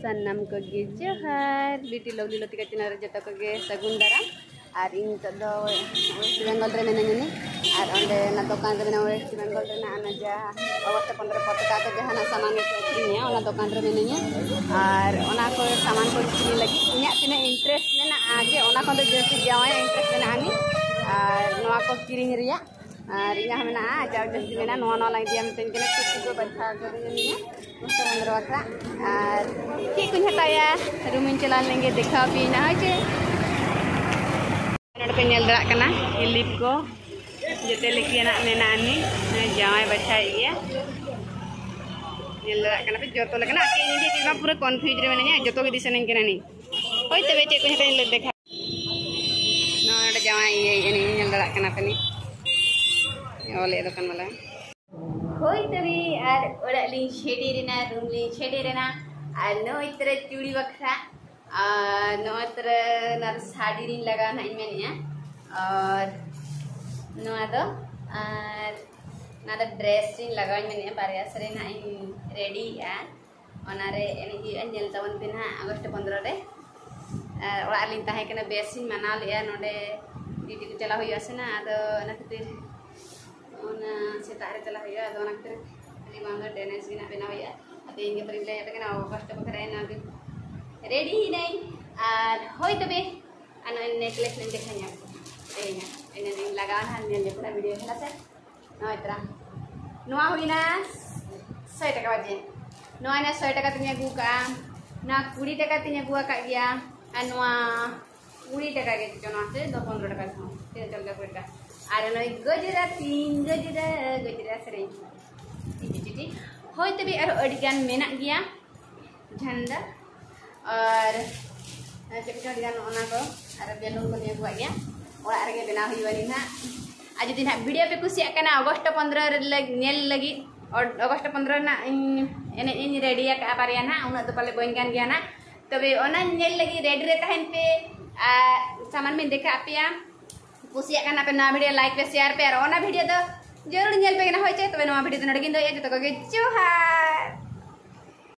सन्नाम को गे जोहार बीटी लोग लिलो तिका चिना जतो को गे सगुन दाराम और इन तो वेस्ट बेंगल रे मेनेनी और ओंडे ना दुकान रे मेना वेस्ट बेंगल रे ना अना जा अगस्त 15 पटका को जहाना सामान को अखरिया ओना दुकान रे मेनेनी और ओना को सामान को किनी लगी इना तिना इंटरेस्ट मेना आजे ओना को जैसे जावाय इंटरेस्ट मेना आनी और नोआ को किरिंग रिया और यहाँ में ना जाओ जल्दी में ना नवा नवा लग दिया मिलते हैं टुकु को बच्चा करेंगे नहीं मस्त बंदर वाला और ठीक कुछ हटाया रूम में चला लेंगे देखा भी ना है जे नोट पे नेल दरा करना लिप को जते लेके ना में ना आनी जावाय बच्चा ये नेल दरा करना पे जो तो लगना के नहीं कि पूरा कन्फ्यूज रे मैंने जो तो के दिशा नहीं करना नहीं होय तबे चे कुछ हटाई ले देखा नोट जावाय ये नेल दरा करना पे नहीं ओले दुकान वाला होई तभी और ओड़ा लिंग छेड़ी रेना रूम लिंग छेड़ी रेना और नो इतरे चूड़ी बखरा नो इतरे ना साड़ी रिंग लगा ना इमेनिया और नो आदो और ना ड्रेस रिंग लगा इमेनिया बारिया सरे ना इन रेडी आ ओनारे एनी अंजल तवन दिन हा अगस्त 15 रे ओड़ा लिंग ताहे कना बेसिन मना लिया नोडे दीदी को चला हुई आसे ना आदो ना खातिर ओना सेतारे चला हुआ तो ओना खातिर रिमांडर टेनेस गिना बना हुआ अते इंगे परिले या तकना कष्ट बखरा ना रेडी ही नहीं और होय तबे अन नेकलेस ने देखाया एना एने लगा ना ने पूरा वीडियो हला से न इतरा नोआ हुईना 100 टका बजे नोआ ना 100 टका तिnya गुका ना 20 टका तिnya गुआ का गया अनवा 20 टका के जना से 15 टका था ते चल गया बेटा आरे नई गजरा 3 गजरा सरे टिटी होय तबे आरो अडिगान मेना गया झंडा और चेकटा अडिगान ओना को आरो बेलून को ने गुआ गया ओड़ा रे बना हुई ना आज दिन वीडियो पे कुछ कना अगस्त 15 नेल लगी और अगस्त 15 ना एने इन रेडी का पारिया ना उना तो पले बन गया ना तबे ओना नेल लगी रेडी रे तहन पे सामान में देखा आपिया कुसिया करना पे ना वीडियो लाइक पे शेयर पे और ना वीडियो तो जरूर नेल पे ना होय छे तबे नवा वीडियो तो नडगिन दो ये तो जोहार।